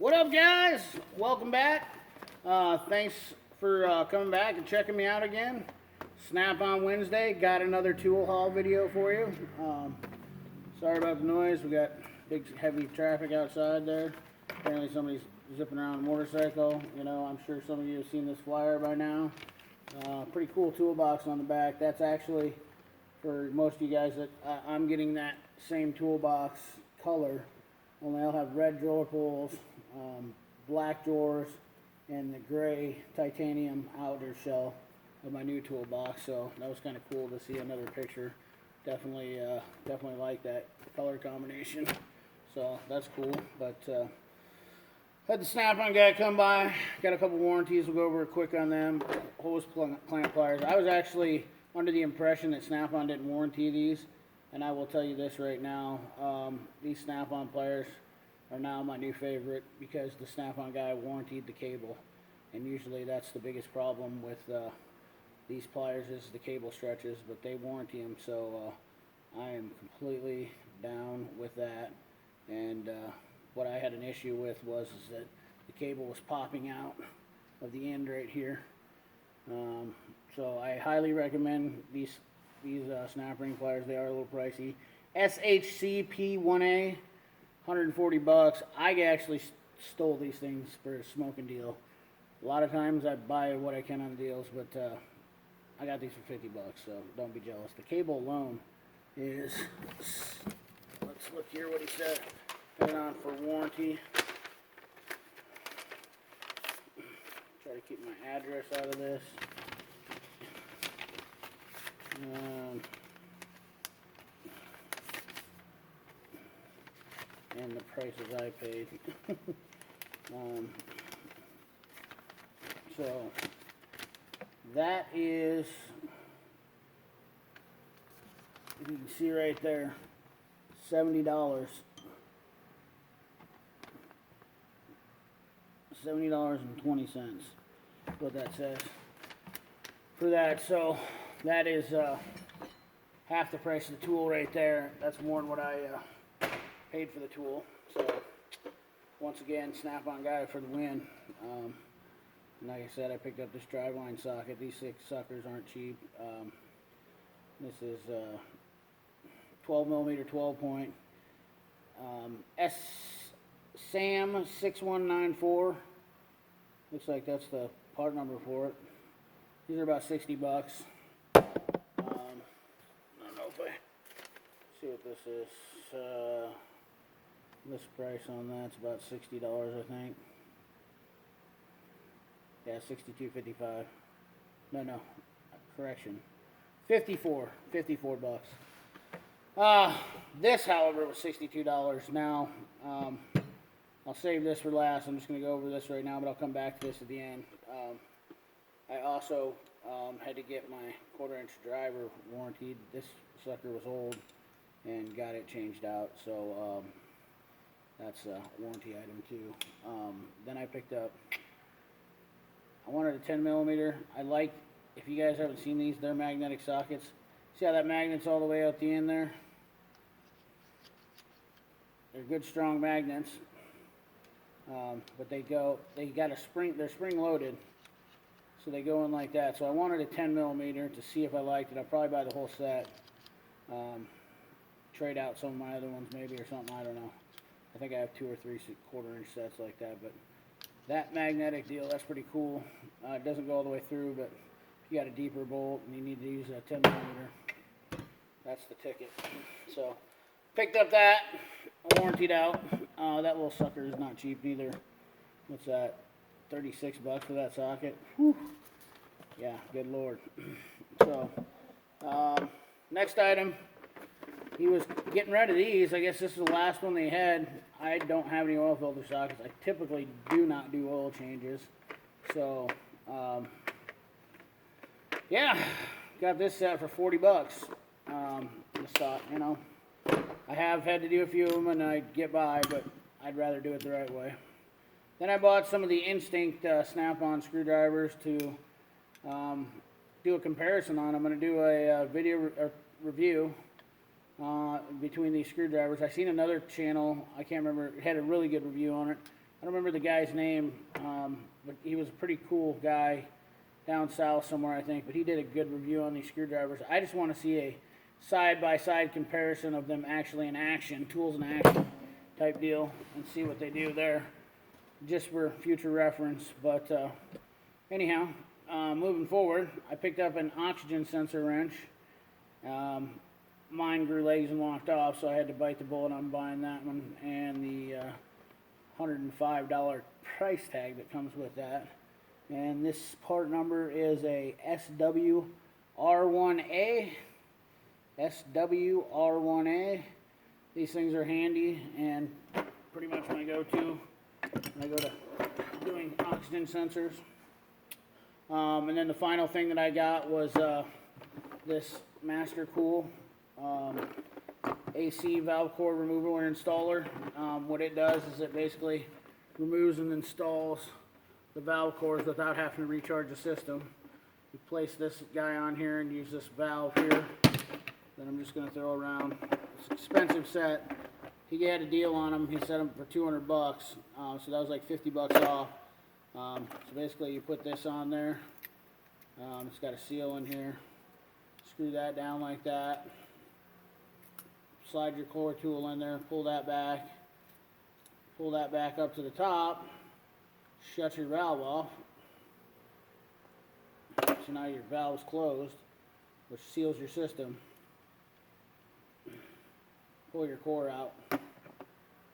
What up, guys? Welcome back. Thanks for coming back and checking me out again. Snap-on Wednesday. Got another tool haul video for you. Sorry about the noise. We got big, heavy traffic outside there. Apparently somebody's zipping around a motorcycle. You know, I'm sure some of you have seen this flyer by now. Pretty cool toolbox on the back. That's actually, for most of you guys, that I'm getting that same toolbox color. Only I'll have red drawer pulls, black drawers, and the gray titanium outer shell of my new toolbox. So that was kind of cool to see another picture. Definitely like that color combination. So that's cool. But had the Snap-on guy come by. Got a couple warranties. We'll go over quick on them. Hose clamp pliers. I was actually under the impression that Snap-on didn't warranty these. And I will tell you this right now, these Snap-on pliers are now my new favorite because the Snap-on guy warranted the cable. And usually that's the biggest problem with these pliers is the cable stretches, but they warranty them, so I am completely down with that. And what I had an issue with was that the cable was popping out of the end right here. So I highly recommend these snap ring pliers. They are a little pricey. SHCP1A, 140 bucks. I actually stole these things for a smoking deal. A lot of times I buy what I can on deals, but I got these for 50 bucks, so don't be jealous. The cable alone is, let's look here what he said. Put it on for warranty. Try to keep my address out of this. And the prices I paid. So that is, if you can see right there, $70. $70.20, what that says for that. So that is half the price of the tool right there. That's more than what I paid for the tool. So once again, Snap-on guy for the win. Like I said, I picked up this driveline socket. These 6 suckers aren't cheap. This is 12 millimeter 12 point. SAM 6194. Looks like that's the part number for it. These are about 60 bucks. I don't know if I see what this is. This price on that's about $60, I think. Yeah, $62.55. No, correction. 54 bucks. This, however, was $62. Now, I'll save this for last. I'm just going to go over this right now, but I'll come back to this at the end. I also had to get my 1/4 inch driver warranted. This sucker was old and got it changed out, so that's a warranty item too. Then I picked up, I wanted a 10 millimeter. I like, if you guys haven't seen these, they're magnetic sockets. See how that magnet's all the way out the end there? They're good, strong magnets. But they got a spring, they're spring loaded, so they go in like that. So I wanted a 10 millimeter to see if I liked it. I'll probably buy the whole set, trade out some of my other ones maybe or something, I don't know. I think I have 2 or 3 1/4 inch sets like that, but that magnetic deal, that's pretty cool. It doesn't go all the way through, but if you got a deeper bolt and you need to use a 10 millimeter, that's the ticket. So picked up that, warrantied out. That little sucker is not cheap neither. What's that? 36 bucks for that socket. Whew. Yeah, good lord. So next item, he was getting rid of these. I guess this is the last one they had. I don't have any oil filter sockets. I typically do not do oil changes. So yeah, got this set for 40 bucks. Just thought, you know, I have had to do a few of them and I get by, but I'd rather do it the right way. Then I bought some of the Instinct Snap-on screwdrivers to do a comparison on. I'm going to do a video review between these screwdrivers. I seen another channel, I can't remember, it had a really good review on it. I don't remember the guy's name, but he was a pretty cool guy down south somewhere, I think. But he did a good review on these screwdrivers. I just want to see a side-by-side comparison of them actually in action, tools in action type deal, and see what they do there, just for future reference. But anyhow, moving forward, I picked up an oxygen sensor wrench. Mine grew legs and walked off, so I had to bite the bullet on buying that one, and the $105 price tag that comes with that. And this part number is a SWR1A. SWR1A. These things are handy and pretty much my go-to when I go to doing oxygen sensors. And then the final thing that I got was this Master Cool AC valve cord remover or installer. What it does is it basically removes and installs the valve cords without having to recharge the system. You place this guy on here and use this valve here. Then I'm just going to throw around. It's an expensive set. He had a deal on them. He set them for 200 bucks. So that was like 50 bucks off. So basically you put this on there. It's got a seal in here. Screw that down like that. Slide your core tool in there. Pull that back. Pull that back up to the top. Shut your valve off. So now your valve's closed, which seals your system. Pull your core out,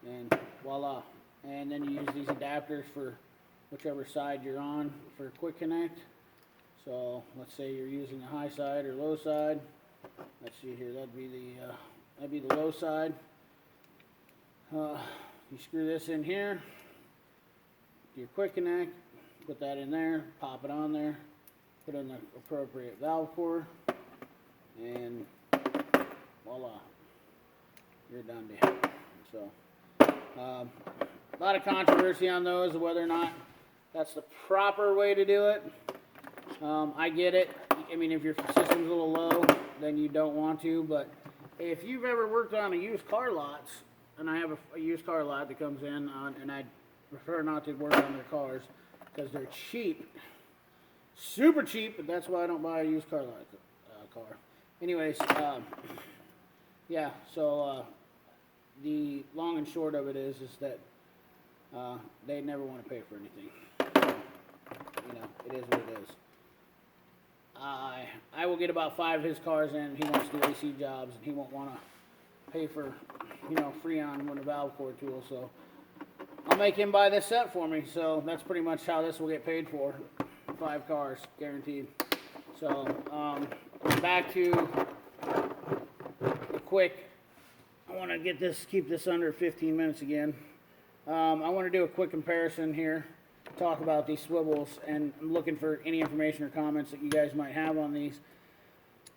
and voila. And then you use these adapters for whichever side you're on for a quick connect. So let's say you're using the high side or low side. Let's see here, that'd be the low side. You screw this in here, do your quick connect, put that in there, pop it on there, put in the appropriate valve cord, and voila, you're done deal. So a lot of controversy on those, whether or not that's the proper way to do it. I get it. I mean, if your system's a little low, then you don't want to, but if you've ever worked on a used car lots, and I have a used car lot that comes in, and I prefer not to work on their cars because they're cheap, super cheap, but that's why I don't buy a used car lot car. Anyways, yeah, so the long and short of it is that they never want to pay for anything. You know, it is what it is. I will get about 5 of his cars in. He wants to do AC jobs, and he won't want to pay for, you know, Freon with a valve core tool. So I'll make him buy this set for me. So that's pretty much how this will get paid for. 5 cars, guaranteed. So back to the quick. I want to get this, keep this under 15 minutes again. I want to do a quick comparison here. Talk about these swivels, and I'm looking for any information or comments that you guys might have on these.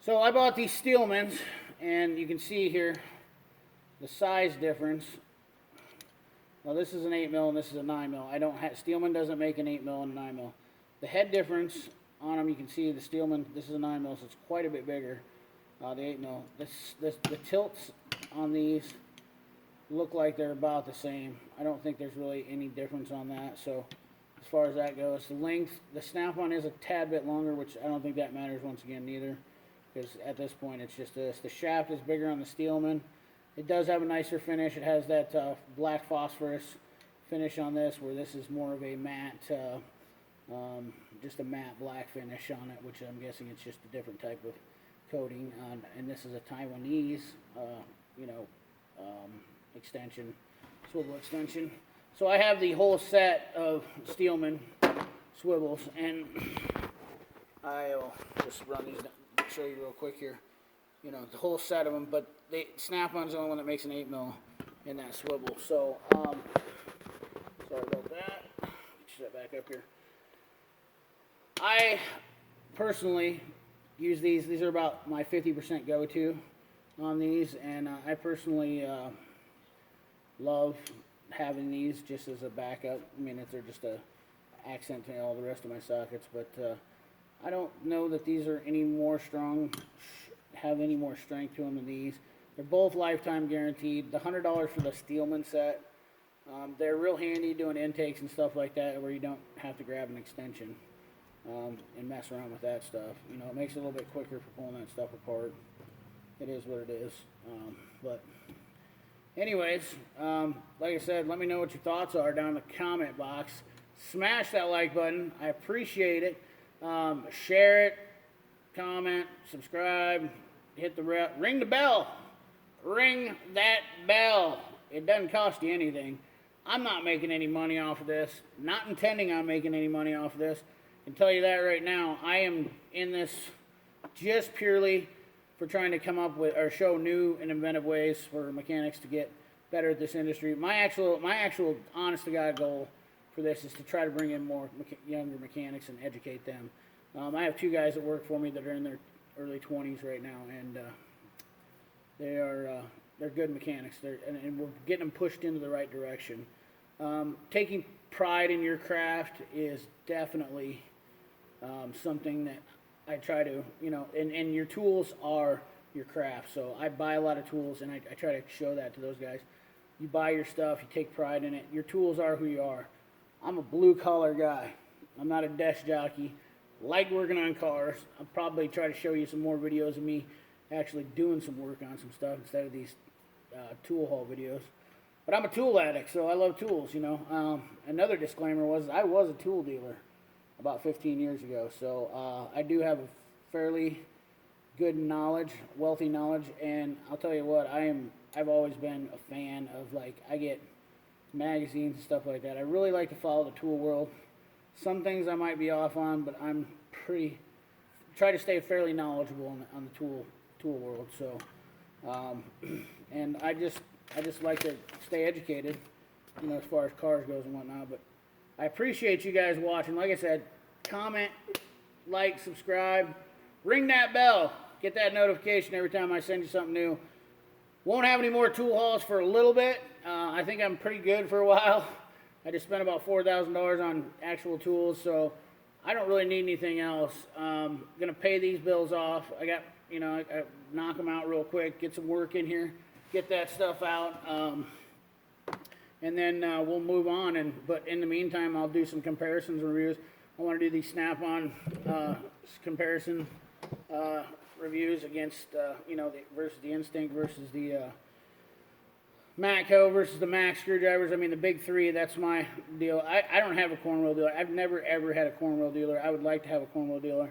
So I bought these Steelmans, and you can see here the size difference. Well, this is an 8mm and this is a 9mm. I don't have, Steelman doesn't make an 8mm and a 9mm. The head difference on them, you can see the Steelman, this is a 9mm, so it's quite a bit bigger. The 8mm. The tilts on these look like they're about the same. I don't think there's really any difference on that. So as far as that goes, the length, the snap-on is a tad bit longer, which I don't think that matters once again neither, because at this point it's just this. The shaft is bigger on the Steelman. It does have a nicer finish. It has that black phosphorus finish on this, where this is more of a matte, just a matte black finish on it, which I'm guessing it's just a different type of coating. And this is a Taiwanese, you know, extension, swivel extension. So I have the whole set of Steelman swivels, and I'll just run these down, show you real quick here. You know, the whole set of them, but the Snap-on's the only one that makes an 8mm in that swivel. So, sorry about that. Get that back up here. I personally use these. These are about my 50% go-to on these, and I personally love having these just as a backup. I mean, if they're just a accent to all the rest of my sockets, but I don't know that these are any more strong, have any more strength to them than these. They're both lifetime guaranteed. The $100 for the Steelman set They're real handy doing intakes and stuff like that where you don't have to grab an extension and mess around with that stuff. You know, it makes it a little bit quicker for pulling that stuff apart. It is what it is. But anyways, like I said, let me know what your thoughts are down in the comment box. Smash that like button. I appreciate it. Share it, comment, subscribe, hit the ring the bell. Ring that bell. It doesn't cost you anything. I'm not making any money off of this. Not intending on making any money off of this. I can tell you that right now. I am in this just purely for trying to come up with or show new and inventive ways for mechanics to get better at this industry. My actual honest to God goal for this is to try to bring in more younger mechanics and educate them. I have 2 guys that work for me that are in their early 20s right now, and they're good mechanics. And we're getting them pushed into the right direction. Taking pride in your craft is definitely something that I try to, you know, and your tools are your craft. So I buy a lot of tools, and I try to show that to those guys. You buy your stuff, you take pride in it. Your tools are who you are. I'm a blue-collar guy. I'm not a desk jockey. Like working on cars. I'll probably try to show you some more videos of me actually doing some work on some stuff instead of these tool haul videos. But I'm a tool addict, so I love tools, you know. Another disclaimer was I was a tool dealer about 15 years ago, so I do have a fairly good knowledge, wealthy knowledge, and I'll tell you what, I've always been a fan of, like, I get magazines and stuff like that. I really like to follow the tool world. Some things I might be off on, but I'm try to stay fairly knowledgeable on the tool world. So, and I just like to stay educated, you know, as far as cars goes and whatnot. But I appreciate you guys watching. Like I said, comment, like, subscribe, ring that bell, get that notification every time I send you something new. Won't have any more tool hauls for a little bit. I think I'm pretty good for a while. I just spent about $4,000 on actual tools, so I don't really need anything else. Gonna pay these bills off. I got, you know, I knock them out real quick, get some work in here, get that stuff out, and then we'll move on. But in the meantime, I'll do some comparisons and reviews. I want to do these Snap-on comparison reviews against, you know, versus the Instinct versus the Matco versus the Max screwdrivers. I mean, the big 3, that's my deal. I don't have a corn wheel dealer. I've never, ever had a corn wheel dealer. I would like to have a corn wheel dealer.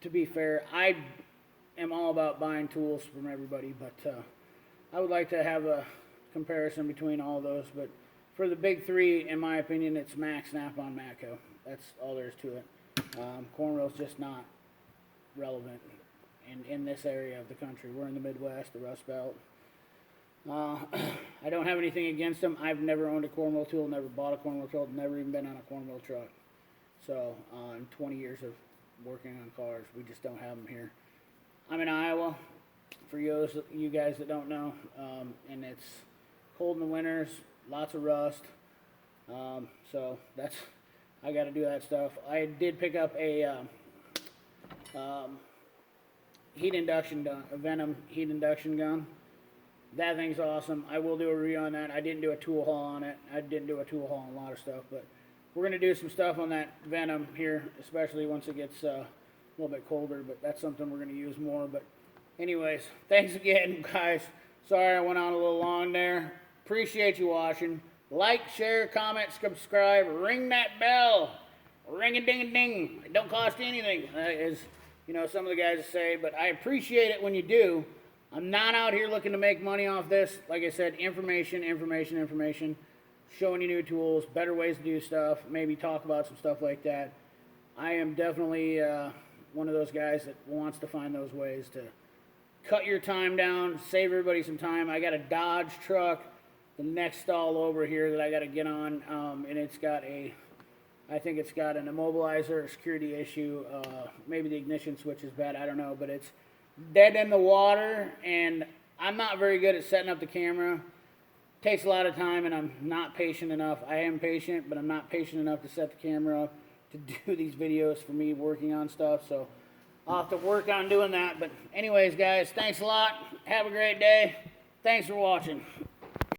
To be fair, I am all about buying tools from everybody, but I would like to have a comparison between all those. But for the big 3, in my opinion, it's Max, Snap-on, Matco. That's all there is to it. Corn wheel's just not relevant in this area of the country. We're in the Midwest, the Rust Belt. I don't have anything against them. I've never owned a corn wheel tool, never bought a corn wheel tool, never even been on a corn wheel truck. So, in 20 years of working on cars, we just don't have them here. I'm in Iowa, for you guys that don't know, and it's cold in the winters, lots of rust. So that's, I got to do that stuff. I did pick up a heat induction gun, a Venom heat induction gun. That thing's awesome. I will do a review on that. I didn't do a tool haul on it. I didn't do a tool haul on a lot of stuff, but we're going to do some stuff on that Venom here, especially once it gets a little bit colder, but that's something we're going to use more. But anyways, thanks again, guys. Sorry I went on a little long there. Appreciate you watching. Like, share, comment, subscribe, ring that bell. Ring-a-ding-a-ding. It don't cost you anything, as you know, some of the guys say, but I appreciate it when you do. I'm not out here looking to make money off this. Like I said, information, showing you new tools, better ways to do stuff, maybe talk about some stuff like that. I am definitely one of those guys that wants to find those ways to cut your time down, save everybody some time. I got a Dodge truck, the next stall over here that I got to get on, and it's got I think it's got an immobilizer or security issue. Maybe the ignition switch is bad, I don't know, but it's dead in the water, and I'm not very good at setting up the camera. Takes a lot of time, and I'm not patient enough. I am patient, but I'm not patient enough to set the camera up to do these videos for me working on stuff, so I'll have to work on doing that. But anyways, guys, thanks a lot. Have a great day. Thanks for watching.